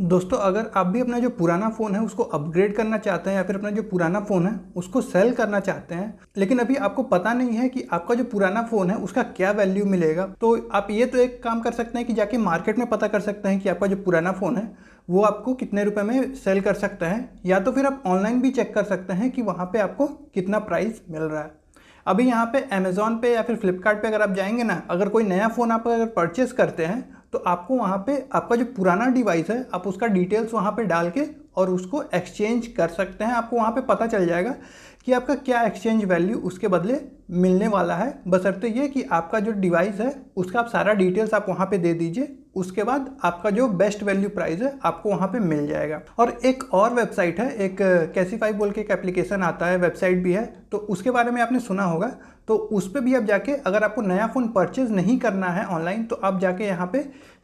दोस्तों अगर आप भी अपना जो पुराना फ़ोन है उसको अपग्रेड करना चाहते हैं या फिर अपना जो पुराना फ़ोन है उसको सेल करना चाहते हैं, लेकिन अभी आपको पता नहीं है कि आपका जो पुराना फ़ोन है उसका क्या वैल्यू मिलेगा, तो आप ये तो एक काम कर सकते हैं कि जाके मार्केट में पता कर सकते हैं कि आपका जो पुराना फ़ोन है वो आपको कितने रुपए में सेल कर सकते हैं, या तो फिर आप ऑनलाइन भी चेक कर सकते हैं कि वहाँ पे आपको कितना प्राइस मिल रहा है। अभी यहाँ पे अमेज़ॉन पे या फिर फ्लिपकार्ट पे अगर आप जाएंगे ना, अगर कोई नया फ़ोन आप अगर परचेज़ करते हैं तो आपको वहाँ पे आपका जो पुराना डिवाइस है आप उसका डिटेल्स वहाँ पे डाल के और उसको एक्सचेंज कर सकते हैं। आपको वहाँ पे पता चल जाएगा कि आपका क्या एक्सचेंज वैल्यू उसके बदले मिलने वाला है, बशर्ते ये कि आपका जो डिवाइस है उसका आप सारा डिटेल्स आप वहाँ पे दे दीजिए। उसके बाद आपका जो बेस्ट वैल्यू प्राइस है आपको वहाँ पे मिल जाएगा। और एक और वेबसाइट है, एक कैसीफाई बोल के एक एप्लीकेशन आता है, वेबसाइट भी है, तो उसके बारे में आपने सुना होगा। तो उस पर भी आप जाके, अगर आपको नया फ़ोन परचेज़ नहीं करना है ऑनलाइन, तो आप जाके यहाँ पे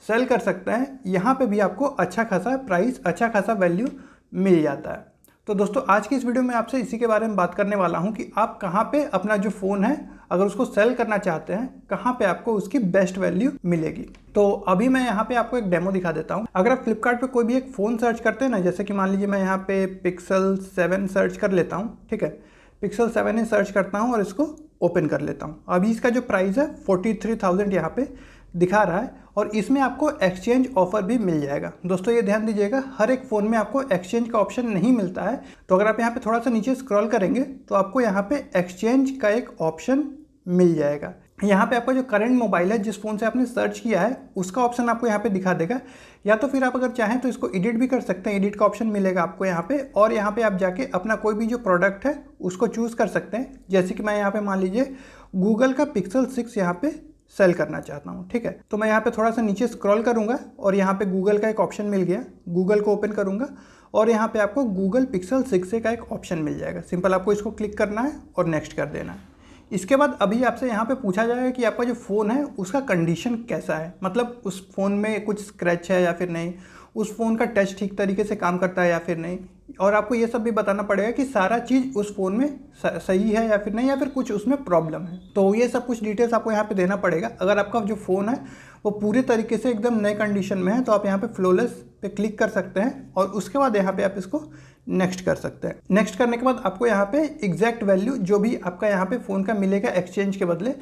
सेल कर सकते हैं। यहाँ पे भी आपको अच्छा खासा प्राइस, अच्छा खासा वैल्यू मिल जाता है। तो दोस्तों आज की इस वीडियो में आपसे इसी के बारे में बात करने वाला हूँ कि आप कहाँ पे अपना जो फ़ोन है अगर उसको सेल करना चाहते हैं, कहाँ पे आपको उसकी बेस्ट वैल्यू मिलेगी। तो अभी मैं यहाँ पे आपको एक डेमो दिखा देता हूँ। अगर आप फ्लिपकार्ट पे कोई भी एक फ़ोन सर्च करते हैं ना, जैसे कि मान लीजिए मैं यहाँ पे पिक्सल 7 सर्च कर लेता हूँ, ठीक है, पिक्सल 7 ही सर्च करता हूँ और इसको ओपन कर लेता हूँ। अभी इसका जो प्राइस है 43,000 यहाँ पे दिखा रहा है और इसमें आपको एक्सचेंज ऑफर भी मिल जाएगा। दोस्तों ये ध्यान दीजिएगा, हर एक फ़ोन में आपको एक्सचेंज का ऑप्शन नहीं मिलता है। तो अगर आप यहाँ पे थोड़ा सा नीचे स्क्रॉल करेंगे तो आपको यहाँ पे एक्सचेंज का एक ऑप्शन मिल जाएगा। यहाँ पे आपका जो करंट मोबाइल है, जिस फ़ोन से आपने सर्च किया है, उसका ऑप्शन आपको यहाँ पे दिखा देगा। या तो फिर आप अगर चाहें तो इसको एडिट भी कर सकते हैं, एडिट का ऑप्शन मिलेगा आपको यहाँ पे। और यहाँ पे आप जाके अपना कोई भी जो प्रोडक्ट है उसको चूज़ कर सकते हैं। जैसे कि मैं यहाँ पे मान लीजिए गूगल का पिक्सल 6 यहाँ पे सेल करना चाहता हूँ, ठीक है। तो मैं यहाँ पे थोड़ा सा नीचे स्क्रॉल करूँगा और यहाँ पे गूगल का एक ऑप्शन मिल गया, गूगल को ओपन करूँगा और यहाँ पे आपको गूगल पिक्सल 6 का एक ऑप्शन मिल जाएगा। सिंपल आपको इसको क्लिक करना है और नेक्स्ट कर देना है। इसके बाद अभी आपसे यहाँ पे पूछा जाएगा कि आपका जो फ़ोन है उसका कंडीशन कैसा है, मतलब उस फ़ोन में कुछ स्क्रैच है या फिर नहीं, उस फ़ोन का टच ठीक तरीके से काम करता है या फिर नहीं, और आपको ये सब भी बताना पड़ेगा कि सारा चीज़ उस फ़ोन में सही है या फिर नहीं, या फिर कुछ उसमें प्रॉब्लम है। तो ये सब कुछ डिटेल्स आपको यहाँ पे देना पड़ेगा। अगर आपका जो फ़ोन है वो पूरे तरीके से एकदम नए कंडीशन में है तो आप यहाँ पे फ्लॉलेस पे क्लिक कर सकते हैं और उसके बाद यहाँ पे आप इसको नेक्स्ट कर सकते हैं। नेक्स्ट करने के बाद आपको यहाँ पे एग्जैक्ट वैल्यू जो भी आपका यहाँ पे फ़ोन का मिलेगा एक्सचेंज के बदले,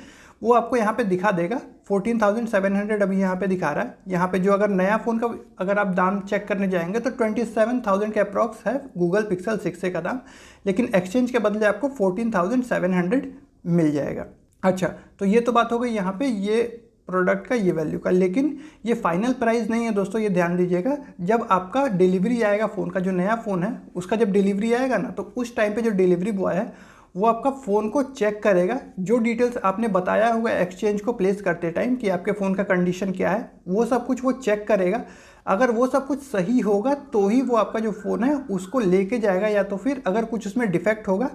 वो आपको यहाँ पे दिखा देगा। 14,700 अभी यहाँ पे दिखा रहा है। यहाँ पे जो अगर नया फ़ोन का अगर आप दाम चेक करने जाएंगे तो 27,000 के अप्रॉक्स है गूगल पिक्सल 6 का दाम, लेकिन एक्सचेंज के बदले आपको 14,700 मिल जाएगा। अच्छा, तो ये तो बात हो गई यहाँ पे ये प्रोडक्ट का, ये वैल्यू का, लेकिन ये फाइनल प्राइस नहीं है दोस्तों। ये ध्यान दीजिएगा, जब आपका डिलीवरी आएगा फ़ोन का, जो नया फ़ोन है उसका जब डिलीवरी आएगा ना, तो उस टाइम पे जो डिलीवरी बॉय है वो आपका फ़ोन को चेक करेगा। जो डिटेल्स आपने बताया हुआ एक्सचेंज को प्लेस करते टाइम कि आपके फ़ोन का कंडीशन क्या है, वो सब कुछ वो चेक करेगा। अगर वो सब कुछ सही होगा तो ही वो आपका जो फ़ोन है उसको लेके जाएगा, या तो फिर अगर कुछ उसमें डिफेक्ट होगा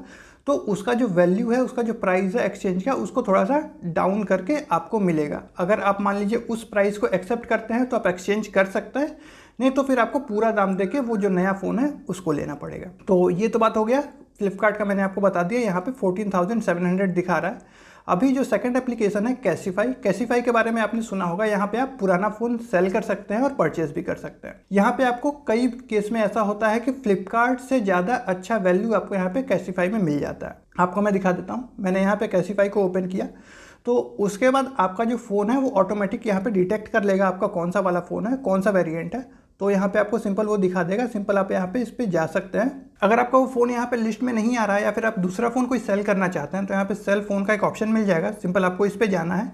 तो उसका जो वैल्यू है, उसका जो प्राइस है एक्सचेंज का, उसको थोड़ा सा डाउन करके आपको मिलेगा। अगर आप मान लीजिए उस प्राइस को एक्सेप्ट करते हैं तो आप एक्सचेंज कर सकते हैं, नहीं तो फिर आपको पूरा दाम देके वो जो नया फ़ोन है उसको लेना पड़ेगा। तो ये तो बात हो गया फ्लिपकार्ट का, मैंने आपको बता दिया। यहाँ पे 14,700 दिखा रहा है। अभी जो सेकंड एप्लीकेशन है कैसीफाई, कैसीफाई के बारे में आपने सुना होगा। यहाँ पे आप पुराना फ़ोन सेल कर सकते हैं और परचेज भी कर सकते हैं। यहाँ पे आपको कई केस में ऐसा होता है कि फ्लिपकार्ट से ज़्यादा अच्छा वैल्यू आपको यहाँ पे कैसीफाई में मिल जाता है। आपको मैं दिखा देता हूँ। मैंने यहाँ पे कैसीफाई को ओपन किया तो उसके बाद आपका जो फ़ोन है वो ऑटोमेटिक यहाँ पे डिटेक्ट कर लेगा आपका कौन सा वाला फ़ोन है, कौन सा वेरिएंट है। तो यहाँ पे आपको सिंपल वो दिखा देगा। सिंपल आप यहाँ पे इस पर जा सकते हैं। अगर आपका वो फ़ोन यहाँ पे लिस्ट में नहीं आ रहा है या फिर आप दूसरा फ़ोन कोई सेल करना चाहते हैं तो यहाँ पे सेल फ़ोन का एक ऑप्शन मिल जाएगा। सिंपल आपको इस पर जाना है।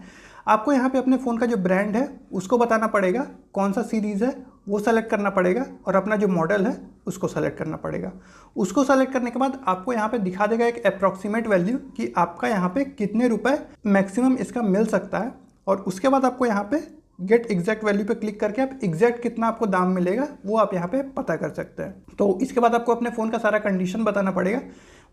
आपको यहाँ पे अपने फ़ोन का जो ब्रांड है उसको बताना पड़ेगा, कौन सा सीरीज़ है वो सेलेक्ट करना पड़ेगा, और अपना जो मॉडल है उसको सेलेक्ट करना पड़ेगा। उसको सेलेक्ट करने के बाद आपको यहाँ पे दिखा देगा एक अप्रॉक्सीमेट वैल्यू कि आपका यहाँ पे कितने रुपए मैक्सिमम इसका मिल सकता है। और उसके बाद आपको यहाँ पे गेट एग्जैक्ट वैल्यू पे क्लिक करके आप एग्जैक्ट कितना आपको दाम मिलेगा वो आप यहाँ पे पता कर सकते हैं। तो इसके बाद आपको अपने फ़ोन का सारा कंडीशन बताना पड़ेगा,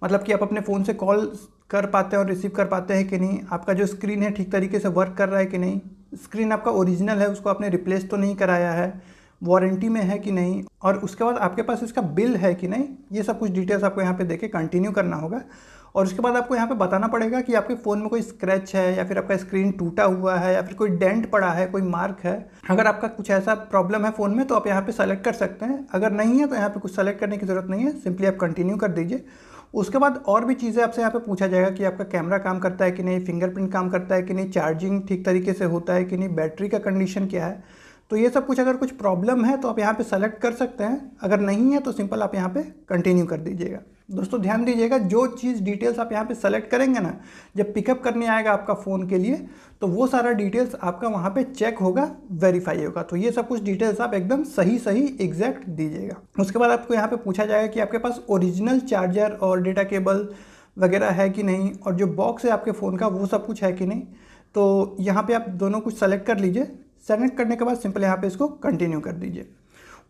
मतलब कि आप अपने फ़ोन से कॉल कर पाते हैं और रिसीव कर पाते हैं कि नहीं, आपका जो स्क्रीन है ठीक तरीके से वर्क कर रहा है कि नहीं, स्क्रीन आपका ओरिजिनल है, उसको आपने रिप्लेस तो नहीं कराया है, वारंटी में है कि नहीं, और उसके बाद आपके पास इसका बिल है कि नहीं। ये सब कुछ डिटेल्स आपको यहाँ पे देके कंटिन्यू करना होगा। और उसके बाद आपको यहाँ पे बताना पड़ेगा कि आपके फ़ोन में कोई स्क्रैच है या फिर आपका स्क्रीन टूटा हुआ है या फिर कोई डेंट पड़ा है, कोई मार्क है। अगर आपका कुछ ऐसा प्रॉब्लम है फ़ोन में तो आप यहाँ पे सेलेक्ट कर सकते हैं, अगर नहीं है तो यहाँ पे कुछ सेलेक्ट करने की ज़रूरत नहीं है, सिंपली आप कंटिन्यू कर दीजिए। उसके बाद और भी चीज़ें आपसे यहाँ पे पूछा जाएगा कि आपका कैमरा काम करता है कि नहीं, फिंगरप्रिंट काम करता है कि नहीं, चार्जिंग ठीक तरीके से होता है कि नहीं, बैटरी का कंडीशन क्या है। तो ये सब कुछ अगर कुछ प्रॉब्लम है तो आप यहाँ पे सेलेक्ट कर सकते हैं, अगर नहीं है तो सिंपल आप यहाँ पे कंटिन्यू कर दीजिएगा। दोस्तों ध्यान दीजिएगा, जो चीज़ डिटेल्स आप यहाँ पे सेलेक्ट करेंगे ना, जब पिकअप करने आएगा आपका फ़ोन के लिए तो वो सारा डिटेल्स आपका वहाँ पे चेक होगा, वेरीफाई होगा। तो ये सब कुछ डिटेल्स आप एकदम सही एग्जैक्ट दीजिएगा। उसके बाद आपको यहाँ पे पूछा जाएगा कि आपके पास ओरिजिनल चार्जर और डेटा केबल वगैरह है कि नहीं, और जो बॉक्स है आपके फ़ोन का वो सब कुछ है कि नहीं। तो यहाँ पे आप दोनों कुछ सेलेक्ट कर लीजिए। सेलेक्ट करने के बाद सिंपल यहाँ पे इसको कंटिन्यू कर दीजिए।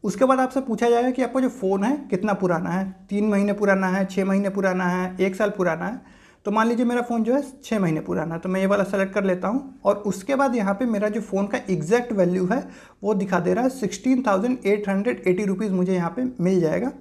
उसके बाद आपसे पूछा जाएगा कि आपका जो फ़ोन है कितना पुराना है, 3 महीने पुराना है, 6 महीने पुराना है, 1 साल पुराना है। तो मान लीजिए मेरा फ़ोन जो है 6 महीने पुराना है, तो मैं ये वाला सेलेक्ट कर लेता हूँ। और उसके बाद यहाँ पे मेरा जो फ़ोन का एग्जैक्ट वैल्यू है वो दिखा दे रहा है 16,880 रुपीज़ मुझे यहाँ पे मिल जाएगा।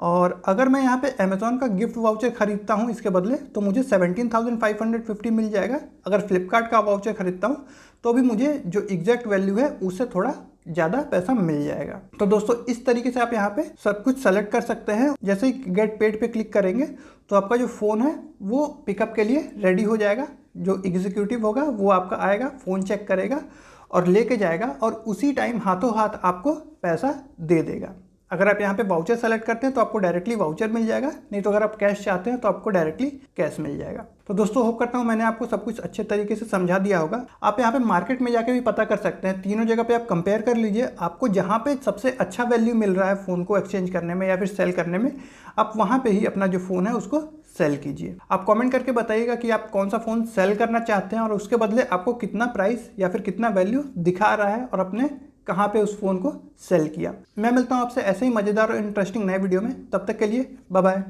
और अगर मैं यहाँ पे अमेज़ॉन का गिफ्ट वाउचर ख़रीदता हूँ इसके बदले तो मुझे 17,550 मिल जाएगा। अगर फ्लिपकार्ट का वाउचर ख़रीदता हूँ तो भी मुझे जो एग्जैक्ट वैल्यू है उससे थोड़ा ज़्यादा पैसा मिल जाएगा। तो दोस्तों इस तरीके से आप यहाँ पे सब कुछ सेलेक्ट कर सकते हैं। जैसे ही गेट पेड पे क्लिक करेंगे तो आपका जो फ़ोन है वो पिकअप के लिए रेडी हो जाएगा। जो एग्जीक्यूटिव होगा वो आपका आएगा, फ़ोन चेक करेगा और लेके जाएगा और उसी टाइम हाथों हाथ आपको पैसा दे देगा। अगर आप यहाँ पे वाउचर सेलेक्ट करते हैं तो आपको डायरेक्टली वाउचर मिल जाएगा, नहीं तो अगर आप कैश चाहते हैं तो आपको डायरेक्टली कैश मिल जाएगा। तो दोस्तों होप करता हूँ मैंने आपको सब कुछ अच्छे तरीके से समझा दिया होगा। आप यहाँ पे मार्केट में जाके भी पता कर सकते हैं, तीनों जगह पे आप कंपेयर कर लीजिए। आपको जहाँ पे सबसे अच्छा वैल्यू मिल रहा है फ़ोन को एक्सचेंज करने में या फिर सेल करने में, आप वहाँ पे ही अपना जो फ़ोन है उसको सेल कीजिए। आप कमेंट करके बताइएगा कि आप कौन सा फ़ोन सेल करना चाहते हैं और उसके बदले आपको कितना प्राइस या फिर कितना वैल्यू दिखा रहा है और अपने कहाँ पे उस फ़ोन को सेल किया। मैं मिलता हूँ आपसे ऐसे ही मज़ेदार और इंटरेस्टिंग नए वीडियो में, तब तक के लिए बाय बाय।